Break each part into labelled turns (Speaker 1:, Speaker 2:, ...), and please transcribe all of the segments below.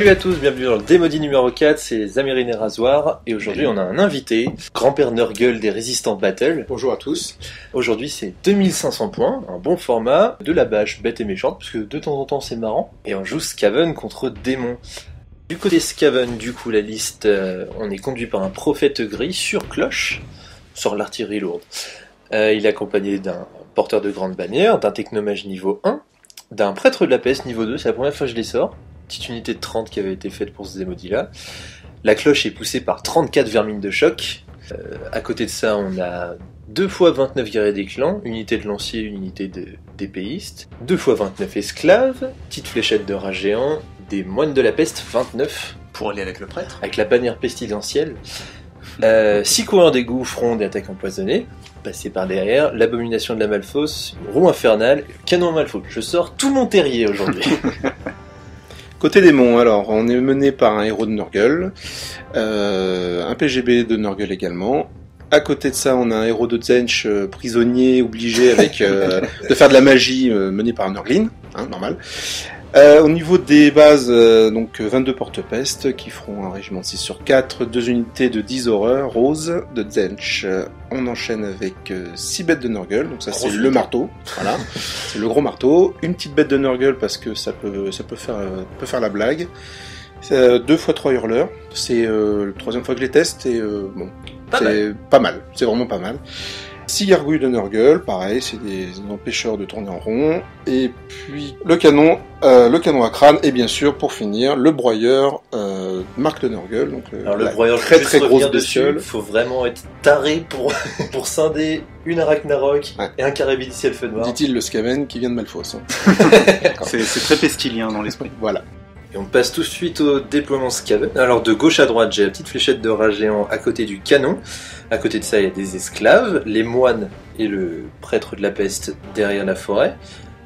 Speaker 1: Salut à tous, bienvenue dans le Démodie numéro 4, c'est Zamirine et Rasoir, et aujourd'hui on a un invité, grand-père Nurgle des Résistants Battle.
Speaker 2: Bonjour à tous.
Speaker 1: Aujourd'hui c'est 2500 points, un bon format, de la bâche bête et méchante, parce que de temps en temps c'est marrant, et on joue Skaven contre démon. Du côté Skaven, du coup la liste, on est conduit par un prophète gris sur cloche, sur l'artillerie lourde. Il est accompagné d'un porteur de grande bannière, d'un technomage niveau 1, d'un prêtre de la peste niveau 2, c'est la première fois que je les sors. Petite unité de 30 qui avait été faite pour ce démodie là. La cloche est poussée par 34 vermines de choc. À côté de ça, on a 2 fois 29 guerriers des clans, une unité de lanciers, une unité d'épéistes, 2 fois 29 esclaves, petite fléchette de rats géants, des moines de la peste, 29.
Speaker 3: Pour aller avec le prêtre.
Speaker 1: Avec la bannière pestilentielle. 6 coureurs d'égout, fronde et attaque empoisonnée. Passé par derrière, l'abomination de la Malfausse, une roue infernale, canon Malfausse. Je sors tout mon terrier aujourd'hui.
Speaker 2: Côté démon, alors, on est mené par un héros de Nurgle, un PGB de Nurgle également. À côté de ça, on a un héros de Tzeentch, prisonnier, obligé avec de faire de la magie, mené par un Nurglin, hein, normal. Au niveau des bases, donc 22 porte-peste qui feront un régiment de 6 sur 4, 2 unités de 10 horreurs, rose de Tzeentch. On enchaîne avec 6 bêtes de Nurgle, donc ça c'est le marteau, voilà, c'est le gros marteau. Une petite bête de Nurgle parce que ça peut faire la blague. 2 x 3 hurleurs, c'est la troisième fois que je les teste et bon, c'est pas mal, c'est vraiment pas mal. 6 gargouilles de Nurgle, pareil, c'est des empêcheurs de tourner en rond. Et puis le canon à crâne, et bien sûr, pour finir, le broyeur marque de Nurgle. Donc,
Speaker 1: alors le broyeur,
Speaker 2: très très grosse bestiole.
Speaker 1: Il faut vraiment être taré pour scinder une Arachnarok et un Carabidiciel feu noir.
Speaker 2: Dit-il le Skaven qui vient de Malfausse. Hein.
Speaker 3: c'est très pestilien dans l'esprit.
Speaker 2: Voilà.
Speaker 1: Et on passe tout de suite au déploiement Skaven. Alors de gauche à droite, j'ai la petite fléchette de rat géant à côté du canon. À côté de ça, il y a des esclaves, les moines et le prêtre de la peste derrière la forêt.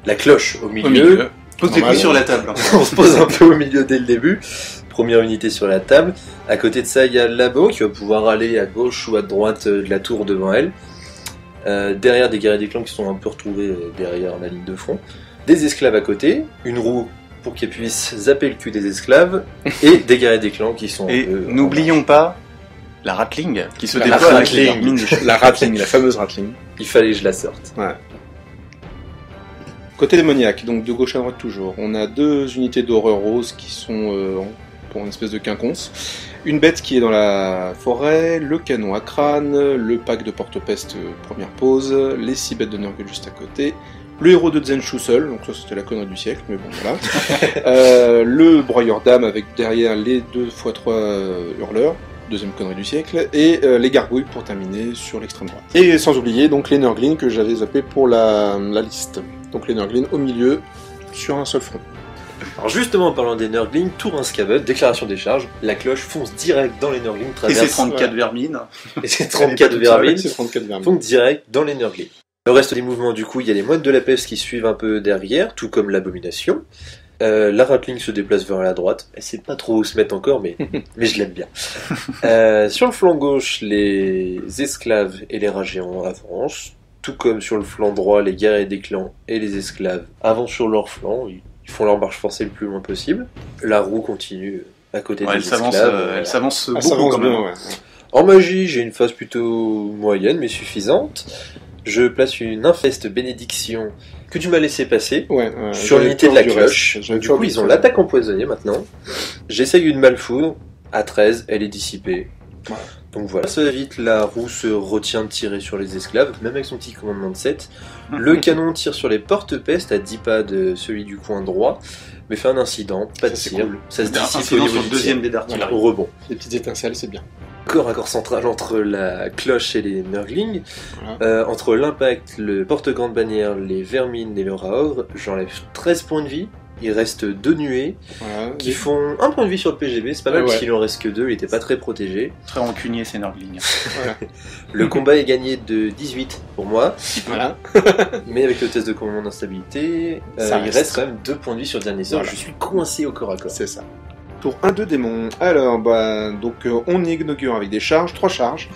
Speaker 1: La cloche au milieu.
Speaker 3: Pose des couilles sur la table.
Speaker 1: On se pose un peu au milieu dès le début. Première unité sur la table. À côté de ça, il y a le labo qui va pouvoir aller à gauche ou à droite de la tour devant elle. Derrière, des guerriers des clans qui sont un peu retrouvés derrière la ligne de front. Des esclaves à côté. Une roue pour qu'ils puissent zapper le cul des esclaves. Et des guerriers des clans qui sont...
Speaker 3: Et n'oublions pas la Ratling qui se déploie avec les mines de
Speaker 2: la Ratling, la fameuse Ratling.
Speaker 1: Il fallait que je la sorte.
Speaker 2: Ouais. Côté démoniaque, donc de gauche à droite toujours, on a 2 unités d'horreur rose qui sont pour une espèce de quinconce. Une bête qui est dans la forêt, le canon à crâne, le pack de porte-peste première pause, les 6 bêtes de Nurgle juste à côté, le héros de Tzeentch seul, donc ça c'était la connerie du siècle, mais bon voilà. Le broyeur d'âme avec derrière les 2 x 3 hurleurs. Deuxième connerie du siècle, et les gargouilles pour terminer sur l'extrême droite. Et sans oublier donc les Nurglings que j'avais zappé pour la liste. Donc les Nurglings au milieu, sur un seul front.
Speaker 1: Alors justement en parlant des Nurglings, tour 1 Skaven, déclaration des charges, la cloche fonce direct dans les Nurglings,
Speaker 3: traverse... Et c'est 34 vermines.
Speaker 1: Et c'est 34 vermines,
Speaker 2: vermines.
Speaker 1: Fonce direct dans les Nurglings. Le reste des mouvements du coup, il y a les moines de la peste qui suivent un peu derrière, tout comme l'abomination. La Ratling se déplace vers la droite. Elle sait pas trop où se mettre encore, mais je l'aime bien. Sur le flanc gauche, les esclaves et les rats géants avancent. Tout comme sur le flanc droit, les guerriers des clans et les esclaves avancent sur leur flanc. Ils font leur marche forcée le plus loin possible. La roue continue à côté des esclaves.
Speaker 3: Elle s'avance beaucoup quand même.
Speaker 2: Bien, ouais.
Speaker 1: En magie, j'ai une phase plutôt moyenne, mais suffisante. Je place une infeste bénédiction que tu m'as laissé passer sur l'unité de la cloche. Du coup, ils ont l'attaque empoisonnée maintenant. J'essaye une malfoudre. À 13, elle est dissipée. Ouais. Donc voilà. Ça va vite, la roue se retient de tirer sur les esclaves, même avec son petit commandement de 7. Le canon tire sur les porte-peste à 10 pas de celui du coin droit, mais fait un incident, pas de tir.
Speaker 3: Cool.
Speaker 1: Ça se dissipe
Speaker 3: au niveau sur le deuxième dé d'artillerie.
Speaker 1: Au rebond.
Speaker 2: Les petites étincelles, c'est bien.
Speaker 1: Corps à corps central entre la cloche et les Nurglings. Voilà. Entre l'impact, le porte-grande bannière, les vermines et le rat-ogre, j'enlève 13 points de vie. Il reste 2 nuées qui font 1 point de vie sur le PGB, c'est pas mal parce qu'il en reste que 2, il était pas très protégé.
Speaker 3: Très rancunier ces Nurglings.
Speaker 1: Le combat est gagné de 18 pour moi, mais avec le test de commandement d'instabilité, il reste quand même 2 points de vie sur le dernier sort, je suis coincé au corps à corps.
Speaker 2: C'est ça. Tour 1 de démon. Alors, donc on inaugure avec des charges, 3 charges.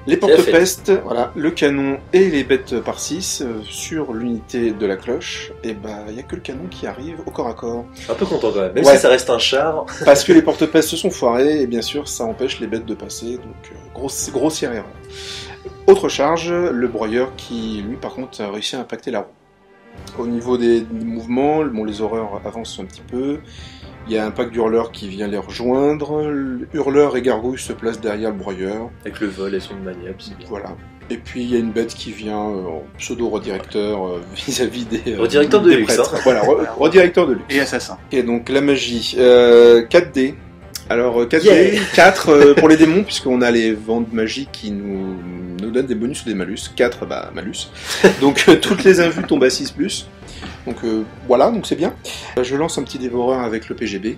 Speaker 2: Les porte-peste, voilà, le canon et les bêtes par 6 sur l'unité de la cloche, et bah il n'y a que le canon qui arrive au corps à corps.
Speaker 1: Un peu content quand même, même si ça reste un char.
Speaker 2: Parce que les porte-peste se sont foirés, et bien sûr ça empêche les bêtes de passer, donc grossière erreur. Autre charge, le broyeur qui lui par contre a réussi à impacter la roue. Au niveau des mouvements, les horreurs avancent un petit peu. Il y a un pack d'hurleurs qui vient les rejoindre. Hurleurs et gargouilles se placent derrière le broyeur.
Speaker 1: Avec le vol et son maniable, c'est bien.
Speaker 2: Voilà. Et puis il y a une bête qui vient en pseudo-redirecteur vis-à-vis des...
Speaker 1: Redirecteur de luxe.
Speaker 2: Hein. Voilà, redirecteur de luxe.
Speaker 3: Et assassin.
Speaker 2: Et donc la magie. 4D. Alors 4D, 4 pour les démons, puisqu'on a les vents de magie qui nous donnent des bonus ou des malus. 4, bah malus. Donc toutes les invues tombent à 6+. Donc voilà, donc c'est bien. Je lance un petit dévoreur avec le PGB.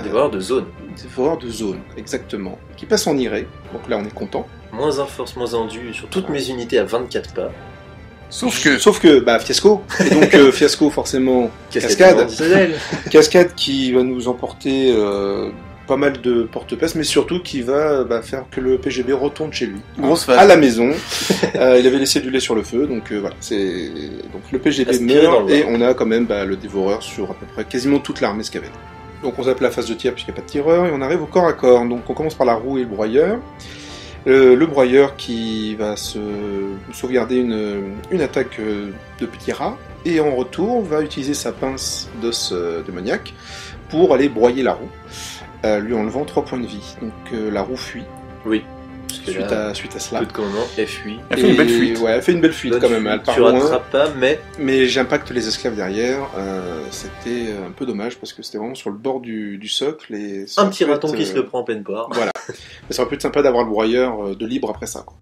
Speaker 1: Dévoreur de zone.
Speaker 2: Dévoreur de zone, exactement. Qui passe en iré, donc là on est content.
Speaker 1: Moins 1 force, moins 1 dû sur toutes mes unités à 24 pas.
Speaker 2: Sauf que, bah, fiasco. Et donc, fiasco, forcément, cascade. Cascade qui va nous emporter pas mal de porte-peste, mais surtout qui va faire que le PGB retourne chez lui.
Speaker 3: Grosse phase.
Speaker 2: À la maison. Il avait laissé du lait sur le feu, donc voilà. Donc le PGB meurt, et on a quand même le dévoreur sur à peu près quasiment toute l'armée Skaven. Donc on zappe la phase de tir puisqu'il n'y a pas de tireur, et on arrive au corps à corps. Donc on commence par la roue et le broyeur. Le broyeur qui va se sauvegarder une attaque de petit rat, et en retour va utiliser sa pince d'os démoniaque pour aller broyer la roue, lui enlevant 3 points de vie. Donc la roue fuit.
Speaker 1: Oui.
Speaker 2: Suite à cela.
Speaker 1: Peu de commandement, elle fuit.
Speaker 3: Elle fait une belle fuite.
Speaker 2: Ouais, elle fait une belle fuite quand même. Elle part
Speaker 1: tu rattrapes pas,
Speaker 2: mais j'impacte les esclaves derrière. C'était un peu dommage parce que c'était vraiment sur le bord du socle. Et
Speaker 1: un petit raton qui se le prend en pleine poire. Voilà.
Speaker 2: Mais ça aurait pu être sympa d'avoir le broyeur de libre après ça, quoi.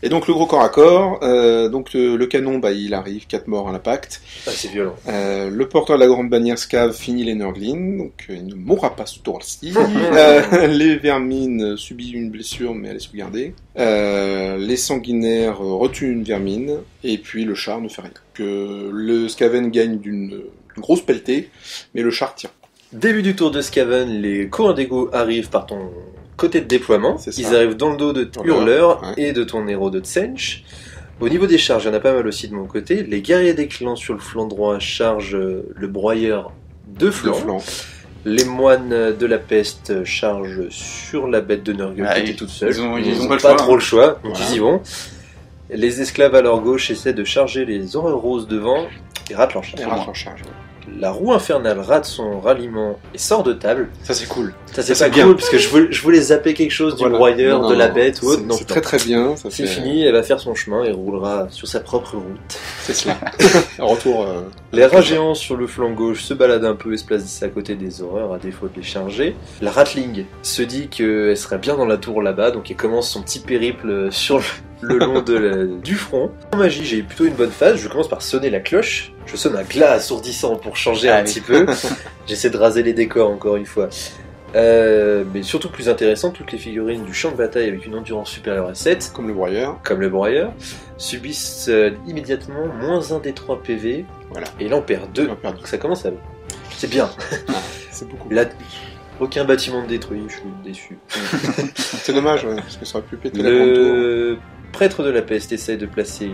Speaker 2: Et donc le gros corps à corps, donc le canon, il arrive, 4 morts à l'impact.
Speaker 1: Ah, c'est violent.
Speaker 2: Le porteur de la grande bannière Scav finit les Nurglings, donc il ne mourra pas ce tour-ci. Les vermines subissent une blessure, mais elle est sauvegardée. Les sanguinaires retuent une vermine, et puis le char ne fait rien. Le Skaven gagne d'une grosse pelletée, mais le char tient.
Speaker 1: Début du tour de Skaven, les coureurs d'égo arrivent par ton côté de déploiement. Ils arrivent dans le dos de Hurleur et de ton héros de Tsench. Au niveau des charges, il y en a pas mal aussi de mon côté. Les guerriers des clans sur le flanc droit chargent le broyeur de flanc. Les moines de la peste chargent sur la bête de Nurgle qui était toute seule.
Speaker 3: Ils ont
Speaker 1: pas trop le choix, donc ils y vont. Les esclaves à leur gauche essaient de charger les horreurs roses devant et ratent leur charge. La roue infernale rate son ralliement et sort de table.
Speaker 2: Ça c'est cool.
Speaker 1: Ça c'est pas cool parce que je voulais zapper quelque chose du broyeur, de la bête ou autre. Non,
Speaker 2: c'est très bien.
Speaker 1: C'est fini, elle va faire son chemin et roulera sur sa propre route.
Speaker 2: C'est cela. Retour.
Speaker 1: Les rats géants sur le flanc gauche se baladent un peu et se placent à côté des horreurs à défaut de les charger. La ratling se dit qu'elle serait bien dans la tour là-bas, donc elle commence son petit périple sur le long du front. En magie, j'ai plutôt une bonne phase. Je commence par sonner la cloche. Je sonne un glas assourdissant pour changer un petit peu. J'essaie de raser les décors encore une fois. Mais surtout plus intéressant, toutes les figurines du champ de bataille avec une endurance supérieure à 7,
Speaker 2: comme le broyeur,
Speaker 1: subissent immédiatement moins 1 des 3 PV.
Speaker 2: Voilà.
Speaker 1: Et là on perd 2. Donc ça commence à... C'est bien.
Speaker 2: C'est beaucoup.
Speaker 1: Là, aucun bâtiment détruit, je suis déçu.
Speaker 2: C'est dommage, parce que ça aurait pu péter la
Speaker 1: grande tour. Le prêtre de la peste essaie de placer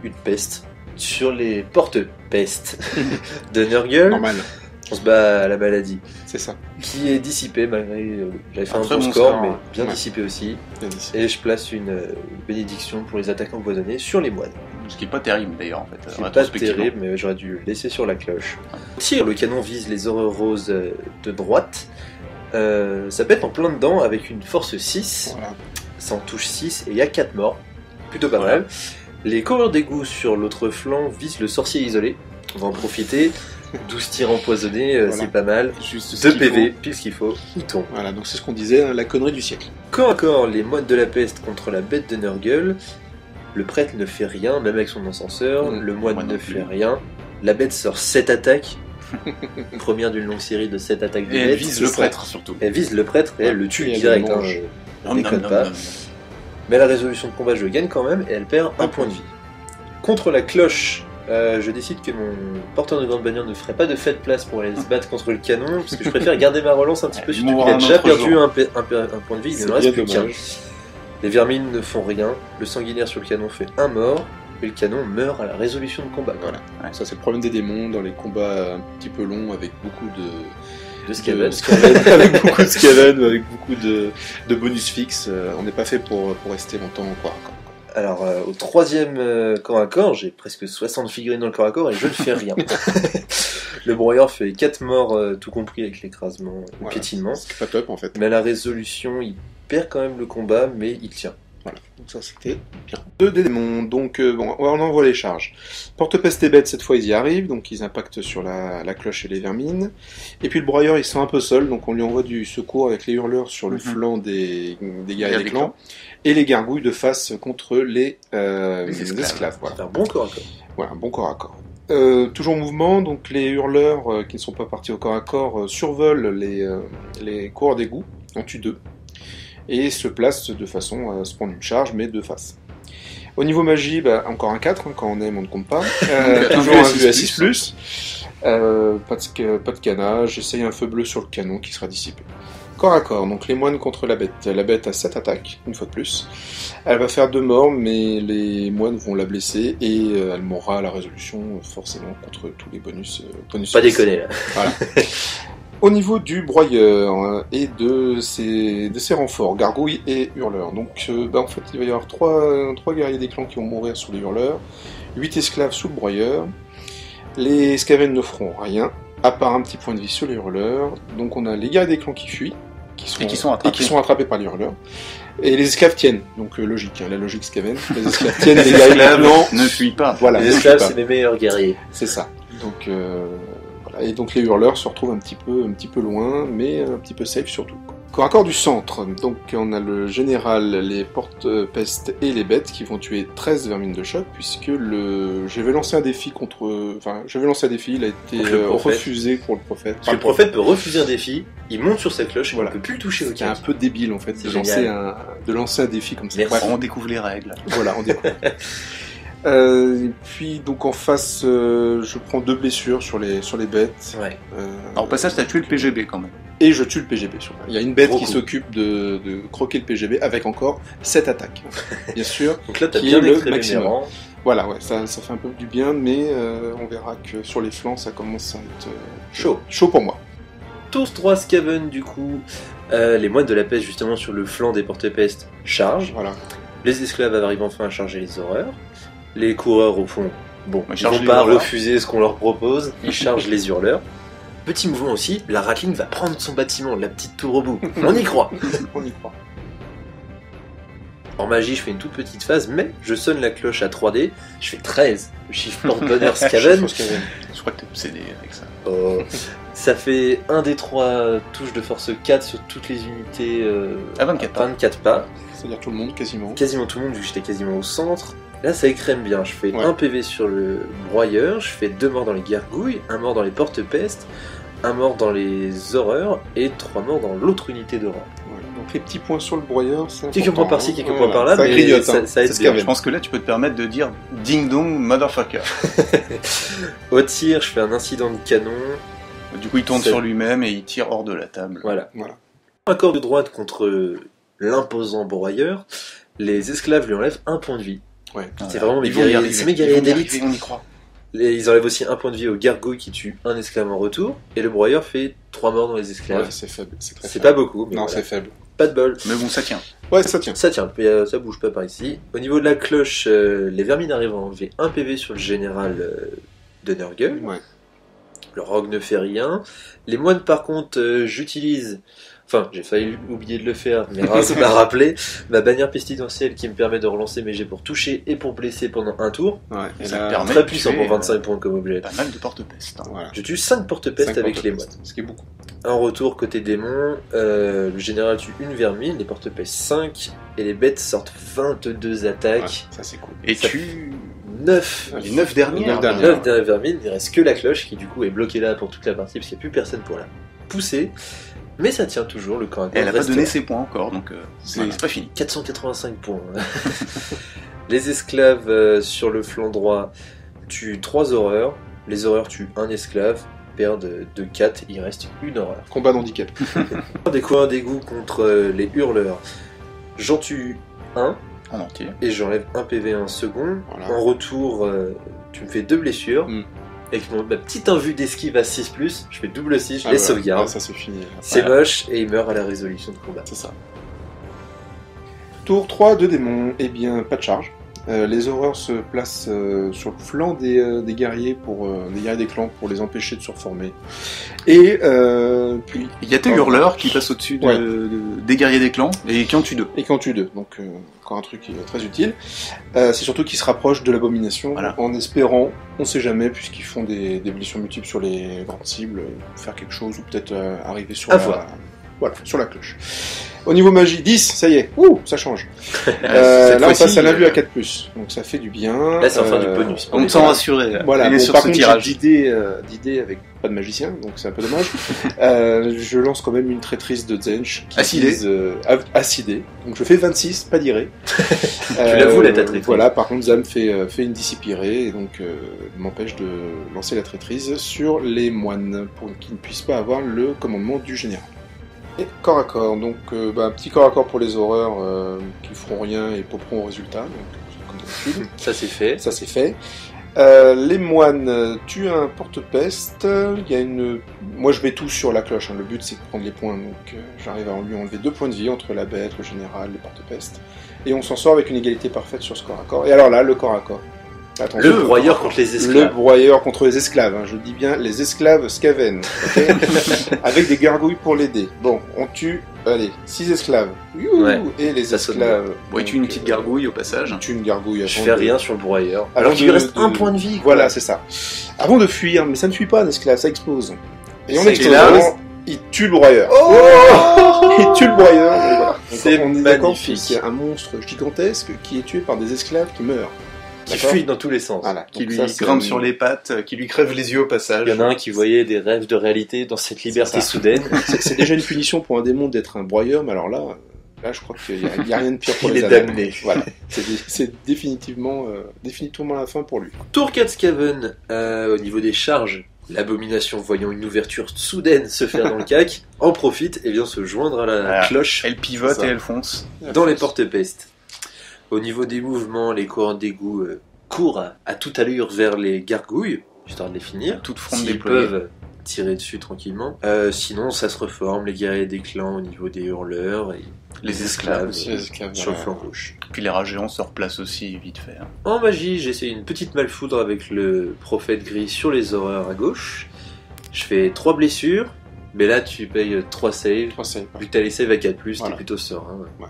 Speaker 1: une peste sur les porte-pestes de Nurgle.
Speaker 2: Normal.
Speaker 1: On se bat à la maladie.
Speaker 2: C'est ça.
Speaker 1: Qui est dissipé malgré... j'avais fait un bon score, mais bien dissipé aussi. Bien dissipé. Et je place une bénédiction pour les attaques empoisonnées sur les moines.
Speaker 3: Ce qui est pas terrible d'ailleurs en fait.
Speaker 1: C'est pas terrible, mais j'aurais dû le laisser sur la cloche. Tire, le canon vise les horreurs roses de droite. Ça pète en plein dedans avec une force 6. Voilà. Ça en touche 6 et il y a 4 morts. Plutôt pas mal. Les coureurs d'égout sur l'autre flanc visent le sorcier isolé. On va en profiter. 12 tirs empoisonnés, c'est pas mal. Juste 2 PV, pile ce qu'il faut, il tombe.
Speaker 2: Voilà, donc c'est ce qu'on disait, la connerie du siècle.
Speaker 1: Corps à corps, les moines de la peste contre la bête de Nurgle. Le prêtre ne fait rien, même avec son encenseur. Le moine ne fait rien. La bête sort 7 attaques. Première d'une longue série de 7 attaques de bête.
Speaker 3: Et elle vise le prêtre surtout.
Speaker 1: Elle vise le prêtre et elle le tue direct. Je déconne pas. Mais la résolution de combat, je gagne quand même et elle perd 1 point de vie. Contre la cloche, je décide que mon porteur de grande bannière ne ferait pas de fait de place pour aller se battre contre le canon, parce que je préfère garder ma relance un petit peu, surtout qu'il a déjà perdu un point de vie, il ne reste plus qu'un. Les vermines ne font rien, le sanguinaire sur le canon fait un mort, et le canon meurt à la résolution de combat.
Speaker 2: Voilà.
Speaker 3: Ouais.
Speaker 2: Ça, c'est le problème des démons dans les combats un petit peu longs avec beaucoup
Speaker 1: De Skaven.
Speaker 2: avec beaucoup de Skaven, avec beaucoup de bonus fixes. On n'est pas fait pour rester longtemps au corps à corps.
Speaker 1: Alors, au troisième corps à corps, j'ai presque 60 figurines dans le corps à corps et je ne fais rien. Le broyeur fait 4 morts, tout compris avec l'écrasement, le
Speaker 2: Voilà,
Speaker 1: piétinement.
Speaker 2: c'est pas top en fait.
Speaker 1: Mais à la résolution, il perd quand même le combat, mais il tient.
Speaker 2: Voilà, donc ça c'était bien. 2 démons, donc bon, on envoie les charges. Porte-peste et bêtes, cette fois ils y arrivent, donc ils impactent sur la cloche et les vermines. Et puis le broyeur il se sent un peu seul, donc on lui envoie du secours avec les hurleurs sur le flanc des guerriers des clans. Et les gargouilles de face contre les esclaves. Voilà.
Speaker 1: C'est un bon corps à corps.
Speaker 2: Voilà, un bon corps à corps. Toujours en mouvement, donc les hurleurs qui ne sont pas partis au corps à corps survolent les coureurs d'égout, en tuent 2. Et se place de façon à se prendre une charge, mais de face. Au niveau magie, encore un 4, quand on aime, on ne compte pas. Toujours un vue à 6+. Pas de canage, j'essaye un feu bleu sur le canon qui sera dissipé. Corps à corps, donc les moines contre la bête. La bête a 7 attaques, une fois de plus. Elle va faire 2 morts, mais les moines vont la blesser, et elle mourra à la résolution, forcément, contre tous les bonus.
Speaker 1: Pas déconner là.
Speaker 2: Voilà. Au niveau du broyeur et de ses renforts, gargouilles et hurleurs. Donc en fait il va y avoir 3 guerriers des clans qui vont mourir sous les hurleurs, 8 esclaves sous le broyeur. Les Skaven ne feront rien, à part un petit point de vie sur les hurleurs. Donc on a les guerriers des clans qui fuient, qui sont attrapés par les hurleurs. Et les esclaves tiennent, donc logique, la logique Skaven. Les esclaves tiennent, les guerriers des clans
Speaker 3: ne fuient pas.
Speaker 2: Voilà,
Speaker 1: Les esclaves, c'est mes meilleurs guerriers.
Speaker 2: c'est ça. Donc et donc les hurleurs se retrouvent un petit peu loin, mais un petit peu safe surtout. Corps à corps du centre, donc on a le général, les porte-peste et les bêtes qui vont tuer 13 vermines de choc, puisque j'avais lancé un défi il a été refusé pour le prophète.
Speaker 1: Parce que le prophète peut refuser un défi, il monte sur sa cloche et
Speaker 2: Voilà.
Speaker 1: on ne peut plus le toucher au
Speaker 2: C'est un
Speaker 1: casque.
Speaker 2: peu débile en fait de lancer un défi comme ça.
Speaker 1: Merci.
Speaker 2: Bref,
Speaker 3: On découvre les règles.
Speaker 2: voilà, on découvre. Et puis donc en face, je prends 2 blessures sur les bêtes.
Speaker 1: Ouais.
Speaker 3: Alors au passage, t'as tué le PGB quand même.
Speaker 2: Et je tue le PGB. Il y a une bête
Speaker 1: Gros
Speaker 2: qui
Speaker 1: coup.
Speaker 2: s'occupe de croquer le PGB avec encore 7 attaques. Bien sûr.
Speaker 1: Donc là, t'as
Speaker 2: Qui
Speaker 1: bien
Speaker 2: est le
Speaker 1: écrémé mes
Speaker 2: maximum.
Speaker 1: rangs.
Speaker 2: Voilà, ouais, ça fait un peu du bien, mais on verra que sur les flancs, ça commence à être chaud pour moi.
Speaker 1: Tour 3 Skaven, du coup. Les moines de la peste, justement, sur le flanc des porte-peste, chargent.
Speaker 2: Voilà.
Speaker 1: Les esclaves arrivent enfin à charger les horreurs. Les coureurs, au fond, bon,
Speaker 3: Ils
Speaker 1: ils
Speaker 3: chargent
Speaker 1: vont
Speaker 3: les
Speaker 1: pas
Speaker 3: hurleurs.
Speaker 1: refuser ce qu'on leur propose. Ils chargent les hurleurs. Petit mouvement aussi, la Ratling va prendre son bâtiment, la petite tour au bout. On y croit.
Speaker 2: On y croit.
Speaker 1: En magie, je fais une toute petite phase, mais je sonne la cloche à 3D. Je fais 13. Le chiffre porte-bonheur Skaven.
Speaker 3: Je crois que t'es obsédé avec ça.
Speaker 1: Oh. Ça fait un des 3 touches de force 4 sur toutes les unités
Speaker 3: À 24 pas.
Speaker 1: 24 pas.
Speaker 2: C'est-à-dire tout le monde, quasiment.
Speaker 1: Quasiment tout le monde, vu que j'étais quasiment au centre. Là, ça écrème bien. Je fais
Speaker 2: Ouais.
Speaker 1: 1 PV sur le broyeur, je fais 2 morts dans les gargouilles, 1 mort dans les porte-pestes, 1 mort dans les horreurs et 3 morts dans l'autre unité d'horreur.
Speaker 2: Voilà. Donc les petits points sur le broyeur, c'est
Speaker 1: Quelques
Speaker 2: important,
Speaker 1: points par-ci,
Speaker 2: hein.
Speaker 1: quelques
Speaker 2: Voilà.
Speaker 1: points par là,
Speaker 2: Ça
Speaker 1: mais
Speaker 2: grignote,
Speaker 1: ça
Speaker 2: hein.
Speaker 1: aide
Speaker 2: C'est
Speaker 1: bien.
Speaker 2: Skaven.
Speaker 3: Je pense que là, tu peux te permettre de dire ding dong motherfucker.
Speaker 1: Au tir, je fais un incident de canon.
Speaker 3: Du coup, il tourne
Speaker 1: C'est-
Speaker 3: sur lui-même et il tire hors de la table.
Speaker 1: Voilà.
Speaker 2: Voilà.
Speaker 1: Un corps de droite contre l'imposant broyeur. Les esclaves lui enlèvent 1 point de vie.
Speaker 2: Ouais.
Speaker 1: C'est vraiment mes
Speaker 3: Ils vont y
Speaker 1: guerriers,
Speaker 3: arriver.
Speaker 1: c'est mes
Speaker 3: Ils
Speaker 1: guerriers
Speaker 3: vont y
Speaker 1: d'élite.
Speaker 3: arriver, on y croit.
Speaker 1: Ils enlèvent aussi 1 point de vie aux gargouilles qui tuent un esclave en retour. Et le broyeur fait 3 morts dans les esclaves.
Speaker 2: Ouais, c'est faible. C'est très
Speaker 1: C'est
Speaker 2: faible.
Speaker 1: pas beaucoup, mais
Speaker 2: Non,
Speaker 1: voilà.
Speaker 2: c'est faible.
Speaker 1: Pas de bol.
Speaker 3: Mais bon, ça tient.
Speaker 2: Ouais, ça tient.
Speaker 1: Ça tient, ça bouge pas par ici. Au niveau de la cloche, les vermines arrivent à enlever 1 PV sur le général de Nurgle.
Speaker 2: Ouais.
Speaker 1: Le rogue ne fait rien. Les moines, par contre, j'utilise... Enfin, j'ai failli oublier de le faire, mais Raz m'a rappelé. Ma bannière pestilentielle qui me permet de relancer mes jets pour toucher et pour blesser pendant un tour.
Speaker 2: Ouais. Et
Speaker 3: Ça
Speaker 2: là,
Speaker 3: permet
Speaker 1: Très
Speaker 3: de
Speaker 1: puissant
Speaker 3: tuer,
Speaker 1: pour 25 points comme objet.
Speaker 3: Pas mal de porte-peste. Hein.
Speaker 2: voilà.
Speaker 1: Je tue 5 porte-peste
Speaker 2: 5
Speaker 1: avec les moines.
Speaker 2: porte-pestes, ce qui est beaucoup.
Speaker 1: En retour, côté démon, le général tue une vermine, les porte-pestes 5, et les bêtes sortent 22
Speaker 2: Ouais,
Speaker 1: attaques.
Speaker 2: ça c'est cool.
Speaker 3: Et
Speaker 1: Ça-
Speaker 3: tu...
Speaker 1: 9
Speaker 3: Les 9 dernières.
Speaker 2: 9 dernières.
Speaker 1: 9 dernières vermines, il reste que la cloche qui du coup est bloquée là pour toute la partie parce qu'il n'y a plus personne pour la pousser. Mais ça tient toujours, le camp à
Speaker 3: Et elle a
Speaker 1: corps
Speaker 3: pas
Speaker 1: reste
Speaker 3: donné
Speaker 1: là.
Speaker 3: ses points encore, donc c'est
Speaker 2: Voilà.
Speaker 3: c'est pas fini.
Speaker 1: 485 points. Les esclaves sur le flanc droit tuent 3 horreurs. Les horreurs tuent un esclave, perdent de 4, il reste une horreur.
Speaker 2: Combat d'handicap.
Speaker 1: Des coureurs d'égout contre les hurleurs. J'en tue 1,
Speaker 3: En entier.
Speaker 1: et j'enlève un PV en second.
Speaker 2: Voilà.
Speaker 1: En retour, tu me fais 2 blessures.
Speaker 2: Mm.
Speaker 1: Avec ma petite invue d'esquive à 6+, je fais double 6, je
Speaker 2: Ah,
Speaker 1: les
Speaker 2: voilà.
Speaker 1: sauvegarde.
Speaker 2: Ah, ça c'est fini.
Speaker 1: C'est
Speaker 2: Voilà.
Speaker 1: moche, et il meurt à la résolution de combat.
Speaker 2: C'est ça. Tour 3 de démons. Eh bien, pas de charge. Les horreurs se placent sur le flanc des guerriers des guerriers des clans pour les empêcher de se reformer. Et puis
Speaker 3: Il y a des hurleurs qui passent au-dessus
Speaker 2: Ouais.
Speaker 3: des guerriers des clans et qui en tuent 2.
Speaker 2: et qui en tuent 2. Donc encore un truc qui est très utile. C'est surtout qu'ils se rapprochent de l'abomination
Speaker 3: Voilà.
Speaker 2: en espérant, on sait jamais, puisqu'ils font des blessures multiples sur les grandes cibles, faire quelque chose ou peut-être arriver sur
Speaker 1: À
Speaker 2: la...
Speaker 1: voir.
Speaker 2: Voilà, sur la cloche. Au niveau magie, 10, ça y est, ça change.
Speaker 3: Cette
Speaker 2: Là, on
Speaker 3: fois-ci,
Speaker 2: passe à l'invue à 4+, donc ça fait du bien.
Speaker 1: Là, c'est enfin du bonus.
Speaker 3: On me sent rassuré.
Speaker 2: Voilà,
Speaker 3: Il est
Speaker 2: bon,
Speaker 3: sur
Speaker 2: par
Speaker 3: ce
Speaker 2: contre,
Speaker 3: tirage.
Speaker 2: j'ai d'idées avec pas de magicien, donc c'est un peu dommage. Je lance quand même une traîtrise de Zench qui
Speaker 3: Acidée.
Speaker 2: vise, acidée. Donc je fais 26, pas d'iré. Tu
Speaker 1: l'avoues, là, ta traîtrise.
Speaker 2: Voilà, par contre, Zam fait une dissipirée et donc m'empêche de lancer la traîtrise sur les moines pour qu'ils ne puissent pas avoir le commandement du général. Et corps à corps, donc un petit corps à corps pour les horreurs qui feront rien et poperont au résultat, donc comme d'habitude.
Speaker 1: Ça, c'est fait.
Speaker 2: Ça c'est fait. Les moines tuent un porte-peste. Il y a une. Moi je mets tout sur la cloche. Le but c'est de prendre les points. Donc j'arrive à lui enlever 2 points de vie entre la bête, le général, les porte-peste. Et on s'en sort avec une égalité parfaite sur ce corps à corps. Et alors là, le corps à corps. Attention.
Speaker 1: Le broyeur contre les
Speaker 2: Le
Speaker 1: esclaves.
Speaker 2: broyeur contre les esclaves. Je dis bien les esclaves Skaven. Ok. Avec des gargouilles pour l'aider. Bon, on tue. Allez, 6 esclaves. Youhou.
Speaker 1: Ouais,
Speaker 2: Et les
Speaker 1: ça sonne
Speaker 2: esclaves.
Speaker 3: Bon, il tue une petite gargouille au passage.
Speaker 2: Il tue une gargouille.
Speaker 1: Je
Speaker 2: avant
Speaker 1: fais
Speaker 2: de-
Speaker 1: rien sur le broyeur.
Speaker 2: Avant
Speaker 1: Alors qu'il lui
Speaker 2: de-
Speaker 1: reste
Speaker 2: de-
Speaker 1: un point de vie. quoi.
Speaker 2: Voilà, c'est ça. Avant de fuir, mais ça ne fuit pas un esclave, ça explose. Et en
Speaker 3: C'est
Speaker 2: explosant, il tue le broyeur. Il tue le broyeur. Et voilà.
Speaker 1: C'est
Speaker 2: Donc, on est d'accord que
Speaker 1: magnifique.
Speaker 2: c'est un monstre gigantesque qui est tué par des esclaves qui meurent.
Speaker 1: Qui
Speaker 2: D'accord.
Speaker 1: fuit dans tous les sens.
Speaker 2: Voilà.
Speaker 3: Qui
Speaker 2: Donc
Speaker 3: lui
Speaker 2: ça, c'est
Speaker 3: grimpe
Speaker 2: une-
Speaker 3: sur les pattes, qui lui crève les yeux au passage.
Speaker 1: Il y en a un qui voyait des rêves de réalité dans cette liberté
Speaker 2: ça.
Speaker 1: soudaine.
Speaker 2: C'est déjà une punition pour un démon d'être un broyeur, mais alors là, je crois qu'il n'y a rien de pire pour
Speaker 1: Il
Speaker 2: les
Speaker 1: est
Speaker 2: annales.
Speaker 1: damné.
Speaker 2: Voilà. C'est définitivement la fin pour lui.
Speaker 1: Tour 4 Skaven, au niveau des charges, l'abomination voyant une ouverture soudaine se faire dans le cac, en profite et vient se joindre à la
Speaker 3: Ah.
Speaker 1: cloche
Speaker 3: Elle pivote
Speaker 2: C'est ça.
Speaker 3: et elle fonce.
Speaker 1: dans les porte-pestes. Au niveau des mouvements, les courants d'égout courent à toute allure vers les gargouilles, histoire de les finir.
Speaker 3: Toute fronde
Speaker 1: S'ils
Speaker 3: déployée.
Speaker 1: peuvent tirer dessus tranquillement. Sinon, ça se reforme, les guerriers des clans au niveau des hurleurs et
Speaker 3: Les esclaves
Speaker 2: aussi, les esclaves,
Speaker 1: sur le
Speaker 2: voilà.
Speaker 1: flanc gauche.
Speaker 3: Puis les rats géants se replacent aussi vite fait. hein.
Speaker 1: En magie, j'essaie une petite malfoudre avec le prophète gris sur les horreurs à gauche. Je fais 3 blessures, mais là tu payes 3 saves.
Speaker 2: 3 saves.
Speaker 1: Vu que t'as les saves à 4+,
Speaker 2: Voilà.
Speaker 1: t'es plutôt serein.
Speaker 2: Ouais.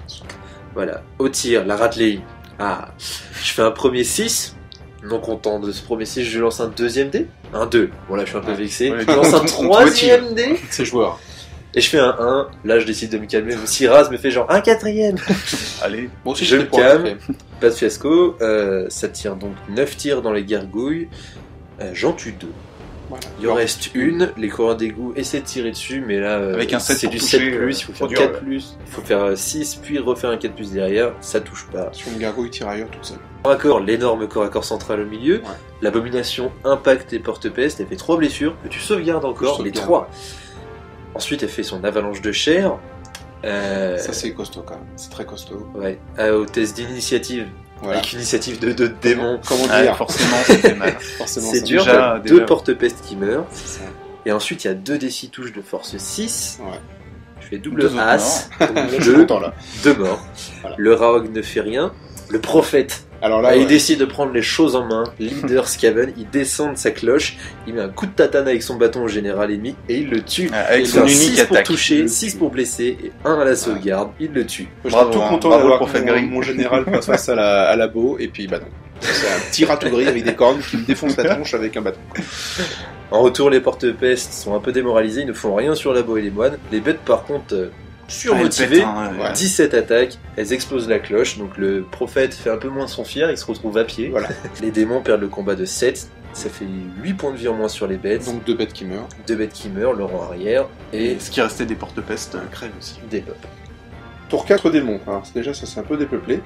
Speaker 1: Voilà. Au tir, la ratelée. Ah, je fais un premier 6. Non content de ce premier 6, je lance un deuxième dé. Un 2. Bon là je suis un peu
Speaker 2: Ouais.
Speaker 1: vexé.
Speaker 3: Ouais,
Speaker 1: Je lance un
Speaker 3: on
Speaker 1: troisième dé.
Speaker 2: C'est joueur.
Speaker 1: Et je fais un 1. Là je décide de me calmer. Si Raz me fait genre un quatrième.
Speaker 3: Allez,
Speaker 2: Bon, aussi,
Speaker 1: Je
Speaker 2: j'étais
Speaker 1: me
Speaker 2: pour le
Speaker 1: calme.
Speaker 2: quatrième.
Speaker 1: Pas de fiasco. Ça tire donc 9 tirs dans les gargouilles. J'en tue 2.
Speaker 2: Voilà.
Speaker 1: Il en reste une, les courants d'égout essaient de tirer dessus, mais là
Speaker 3: Avec un 7
Speaker 1: c'est
Speaker 3: pour
Speaker 1: du
Speaker 3: toucher,
Speaker 1: 7+, il faut faire
Speaker 3: trop dur,
Speaker 1: 4+, il faut faire 6, puis refaire un 4+, derrière, ça touche pas.
Speaker 2: Sur une gargouille tirailleur toute seule.
Speaker 1: Corps à corps, l'énorme corps à corps central au milieu,
Speaker 2: Ouais.
Speaker 1: l'abomination impacte et porte-peste, elle fait 3 blessures, que tu sauvegardes encore,
Speaker 2: Je
Speaker 1: les
Speaker 2: sauvegarde.
Speaker 1: 3. Ensuite elle fait son avalanche de chair,
Speaker 2: Ça c'est costaud quand même. C'est très costaud.
Speaker 1: ouais, au test d'initiative,
Speaker 2: Voilà.
Speaker 1: avec une initiative de démon,
Speaker 2: Comment
Speaker 3: ah,
Speaker 2: dire
Speaker 3: forcément, ça fait mal.
Speaker 2: Forcément,
Speaker 1: c'est
Speaker 2: ça
Speaker 1: dur,
Speaker 3: déjà,
Speaker 1: t'as
Speaker 3: déjà.
Speaker 1: 2 porte-pestes qui meurent,
Speaker 2: C'est ça.
Speaker 1: et ensuite il y a 2 D6 touches de force 6,
Speaker 2: Ouais.
Speaker 1: je fais double
Speaker 3: Deux autres
Speaker 1: as,
Speaker 2: Là, je suis
Speaker 1: Deux.
Speaker 2: content là.
Speaker 1: 2 morts.
Speaker 2: Voilà.
Speaker 1: Le Raog ne fait rien. Le prophète,
Speaker 2: Alors là,
Speaker 1: il
Speaker 2: ouais.
Speaker 1: décide de prendre les choses en main. Leader Skaven, il descend de sa cloche, il met un coup de tatane avec son bâton au général ennemi et il le tue.
Speaker 3: Ah, avec
Speaker 1: Il
Speaker 3: son
Speaker 1: fait
Speaker 3: unique
Speaker 1: 6 pour
Speaker 3: attaque.
Speaker 1: toucher, 6 pour blesser et 1 à la sauvegarde. Il le tue.
Speaker 2: J'étais
Speaker 3: Bravo,
Speaker 2: tout
Speaker 3: hein.
Speaker 2: content
Speaker 3: Bravo,
Speaker 2: d'avoir
Speaker 3: le prophète
Speaker 2: mon,
Speaker 3: gris.
Speaker 2: mon général face à la beau, et puis bah non. C'est un petit ratou gris avec des cornes qui me défonce la tronche avec un bâton.
Speaker 1: En retour, les porte-pestes sont un peu démoralisés, ils ne font rien sur la beau et les moines. Les bêtes, par contre, surmotivées,
Speaker 3: Ah, elle pète, hein, ouais.
Speaker 1: 17 attaques, elles explosent la cloche, donc le prophète fait un peu moins son fier, il se retrouve à pied.
Speaker 2: Voilà.
Speaker 1: Les démons perdent le combat de 7, ça fait 8 points de vie en moins sur les bêtes.
Speaker 2: Donc 2 bêtes qui meurent.
Speaker 1: 2 bêtes qui meurent, le rang arrière, et
Speaker 3: Et ce qui restait des porte-pestes crève aussi.
Speaker 1: des peuples.
Speaker 2: Tour 4 démons. Alors déjà ça c'est un peu dépeuplé.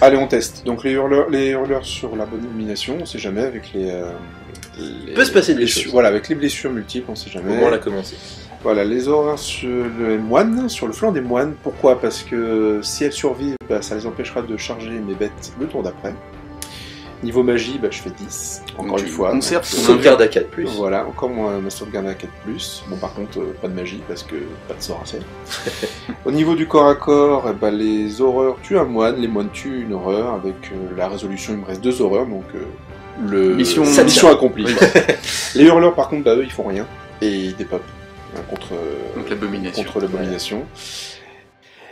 Speaker 2: Allez on teste. Donc les hurleurs sur la bonne illumination, on sait jamais avec les
Speaker 1: Il peut se passer des
Speaker 2: blessures.
Speaker 1: choses.
Speaker 2: Voilà, avec les blessures multiples, on sait
Speaker 1: Au
Speaker 2: jamais.
Speaker 1: moins, on l'a commencé.
Speaker 2: Voilà, les horreurs sur les moines, sur le flanc des moines. Pourquoi? Parce que si elles survivent, ça les empêchera de charger mes bêtes le tour d'après. Niveau magie, je fais 10, encore une fois.
Speaker 3: Conserve son
Speaker 1: Sauvegarde à 4+.
Speaker 2: Voilà, encore ma sauvegarde à 4+. Bon, par contre, pas de magie, parce que pas de sort à faire. Au niveau du corps à corps, les horreurs tuent un moine, les moines tuent une horreur. Avec la résolution, il me reste 2 horreurs, donc mission accomplie. Oui. Les hurleurs, par contre, eux, ils font rien. Et ils dépopent contre l'abomination.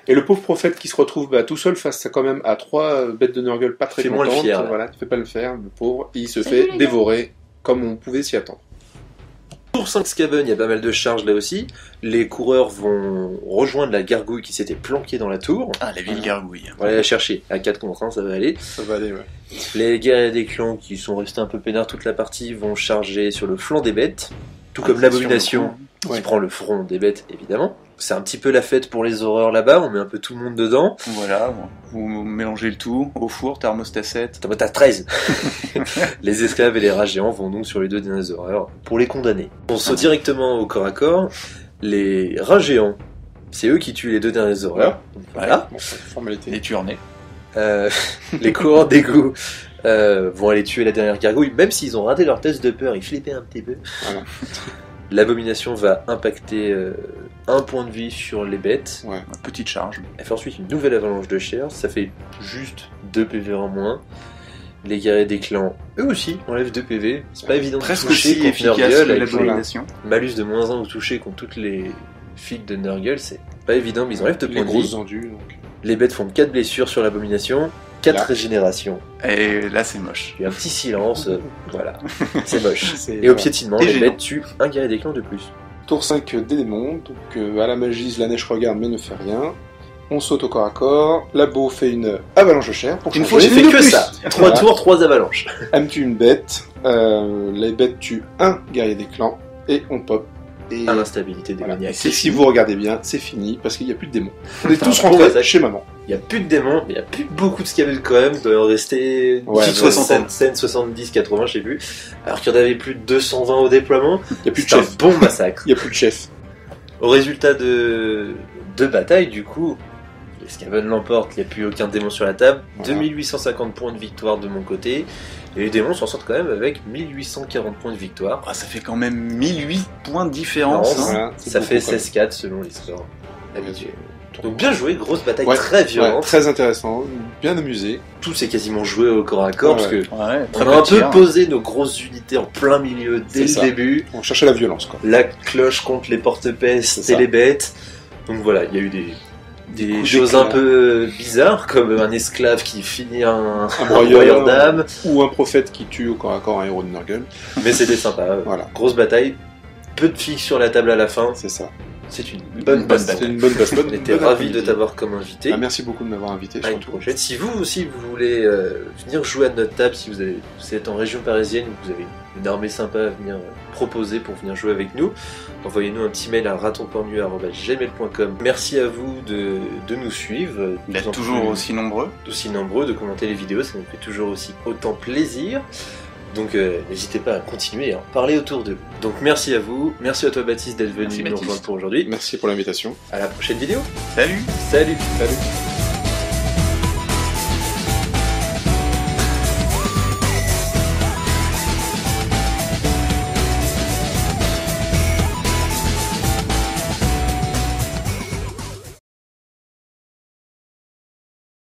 Speaker 2: Et le pauvre prophète qui se retrouve tout seul face quand même à 3 bêtes de Nurgle pas très contentes.
Speaker 1: Fais-moi le fier,
Speaker 2: voilà, tu fais pas le faire, le pauvre. Et il se fait dévorer comme on pouvait s'y attendre.
Speaker 1: Tour 5 Skaven, il y a pas mal de charges là aussi. Les coureurs vont rejoindre la gargouille qui s'était planquée dans la tour.
Speaker 3: Ah, la vieille gargouille.
Speaker 1: On va aller la chercher. À 4 contre 1, ça va aller.
Speaker 2: Ça va aller, ouais.
Speaker 1: Les guerriers des clans qui sont restés un peu peinards toute la partie vont charger sur le flanc des bêtes. Tout comme l'abomination qui prend le front des bêtes, évidemment. C'est un petit peu la fête pour les horreurs là-bas, on met un peu tout le monde dedans.
Speaker 3: Voilà, vous mélangez le tout au four, thermostat 7.
Speaker 1: T'as 13. Les esclaves et les rats géants vont donc sur les 2 dernières horreurs pour les condamner. On saute directement au corps à corps. Les rats géants, c'est eux qui tuent les 2 dernières horreurs. Voilà.
Speaker 2: Bon, formalité.
Speaker 3: Les tueurs nés.
Speaker 1: Les coureurs d'égout vont aller tuer la dernière gargouille, même s'ils ont raté leur test de peur, ils flippaient un petit peu.
Speaker 2: Voilà.
Speaker 1: L'abomination va impacter 1 point de vie sur les bêtes.
Speaker 2: Ouais.
Speaker 3: Petite charge.
Speaker 1: Elle fait ensuite une nouvelle avalanche de chair, ça fait juste 2 PV en moins. Les guerriers des clans, eux aussi, enlèvent 2 PV. C'est pas évident de
Speaker 3: presque
Speaker 1: toucher
Speaker 3: aussi
Speaker 1: contre
Speaker 3: efficace
Speaker 1: Nurgle
Speaker 3: que
Speaker 1: avec
Speaker 3: l'abomination.
Speaker 1: malus de -1 au toucher contre toutes les filles de Nurgle, c'est pas évident, mais ils enlèvent 2 points
Speaker 2: Les
Speaker 1: de
Speaker 2: grosses
Speaker 1: vie.
Speaker 2: endus, donc.
Speaker 1: Les bêtes font 4 blessures sur l'abomination, 4
Speaker 2: Là.
Speaker 1: régénérations.
Speaker 3: Et là, c'est moche.
Speaker 1: Il y a un petit silence, voilà, c'est moche.
Speaker 2: C'est-
Speaker 1: Et au piétinement,
Speaker 3: Et
Speaker 1: les
Speaker 3: gênant.
Speaker 1: bêtes tuent un guerrier des clans de plus.
Speaker 2: Tour 5 des démons, donc à la magie, la neige regarde mais ne fait rien. On saute au corps à corps, Labo fait une avalanche de chair pour
Speaker 3: Une
Speaker 2: changer.
Speaker 3: fois,
Speaker 1: J'ai fait
Speaker 3: de
Speaker 1: que
Speaker 3: plus.
Speaker 1: ça. 3
Speaker 2: Voilà.
Speaker 1: tours, 3 avalanches.
Speaker 2: Elle me tue une bête, les bêtes tuent un guerrier des clans, et on pop. Et
Speaker 1: À l'instabilité
Speaker 2: voilà.
Speaker 1: démoniaque.
Speaker 2: Et si vous regardez bien, c'est fini, parce qu'il n'y a plus de démons. On est
Speaker 1: Putain,
Speaker 2: tous
Speaker 1: bon,
Speaker 2: rentrés
Speaker 1: ça-
Speaker 2: chez maman.
Speaker 1: Il n'y a plus de démons, mais il n'y a plus beaucoup de Skaven quand même. Il doit en rester
Speaker 2: Ouais,
Speaker 1: une
Speaker 2: ouais.
Speaker 1: soixantaine, 70, 80, je sais plus. Alors qu'il y en avait plus de 220 au déploiement.
Speaker 2: Il n'y a plus de
Speaker 1: C'est un
Speaker 2: chef.
Speaker 1: bon massacre.
Speaker 2: Il n'y a plus de chef.
Speaker 1: Au résultat de bataille, du coup, les Skaven l'emportent, il n'y a plus aucun démon sur la table.
Speaker 2: Voilà.
Speaker 1: 2850 points de victoire de mon côté. Et les démons s'en sortent quand même avec 1840 points de victoire.
Speaker 3: Ah, ça fait quand même 1008 points de différence.
Speaker 1: Non,
Speaker 3: hein.
Speaker 2: Voilà, c'est
Speaker 1: Ça
Speaker 2: beaucoup,
Speaker 1: fait
Speaker 2: quand même.
Speaker 1: 16-4 selon les scores habituels. Donc bien joué, grosse bataille
Speaker 2: Ouais,
Speaker 1: très
Speaker 2: ouais,
Speaker 1: violente.
Speaker 2: très intéressant, bien amusé.
Speaker 1: Tout s'est quasiment joué au corps à corps
Speaker 2: Ouais,
Speaker 1: parce que
Speaker 3: Ouais,
Speaker 1: on
Speaker 3: très
Speaker 1: a un
Speaker 3: petit,
Speaker 1: peu
Speaker 3: hein.
Speaker 1: posé nos grosses unités en plein milieu dès
Speaker 2: C'est
Speaker 1: le
Speaker 2: ça.
Speaker 1: début.
Speaker 2: On cherchait la violence, quoi.
Speaker 1: La cloche contre les porte-pestes
Speaker 2: C'est
Speaker 1: et
Speaker 2: ça.
Speaker 1: les bêtes. Donc voilà, il y a eu des
Speaker 2: coups
Speaker 1: choses
Speaker 2: d'éclat.
Speaker 1: un peu bizarres, comme un esclave qui finit un
Speaker 2: broyeur.
Speaker 1: broyeur d'âme.
Speaker 2: Ou un prophète qui tue au corps à corps un héros de Nurgle.
Speaker 1: Mais c'était sympa.
Speaker 2: Voilà,
Speaker 1: Grosse bataille. Peu de filles sur la table à la fin.
Speaker 2: c'est ça.
Speaker 1: C'est une
Speaker 3: Bonne
Speaker 1: bonne
Speaker 3: bataille.
Speaker 1: bataille.
Speaker 2: C'est une bonne baston.
Speaker 1: On était ravis de t'avoir comme invité.
Speaker 2: Ah, merci beaucoup de m'avoir invité.
Speaker 1: À une
Speaker 2: surtout.
Speaker 1: prochaine. Si vous aussi vous voulez venir jouer à notre table, si vous êtes en région parisienne ou vous avez une armée sympa à venir proposer pour venir jouer avec nous, envoyez-nous un petit mail à ratonpornu@gmail.com. Merci à vous de nous suivre, de plus
Speaker 3: D'être
Speaker 1: en
Speaker 3: toujours
Speaker 1: plus-
Speaker 3: aussi nombreux.
Speaker 1: aussi nombreux, de commenter les vidéos, ça nous fait toujours aussi autant plaisir. Donc n'hésitez pas à continuer à en parler autour de vous. Donc merci à vous, merci à toi Baptiste d'être venu
Speaker 3: Merci,
Speaker 1: nous
Speaker 3: Baptiste.
Speaker 1: rejoindre pour aujourd'hui.
Speaker 2: Merci pour l'invitation.
Speaker 1: À la prochaine vidéo.
Speaker 3: Salut!
Speaker 1: Salut.
Speaker 2: Salut.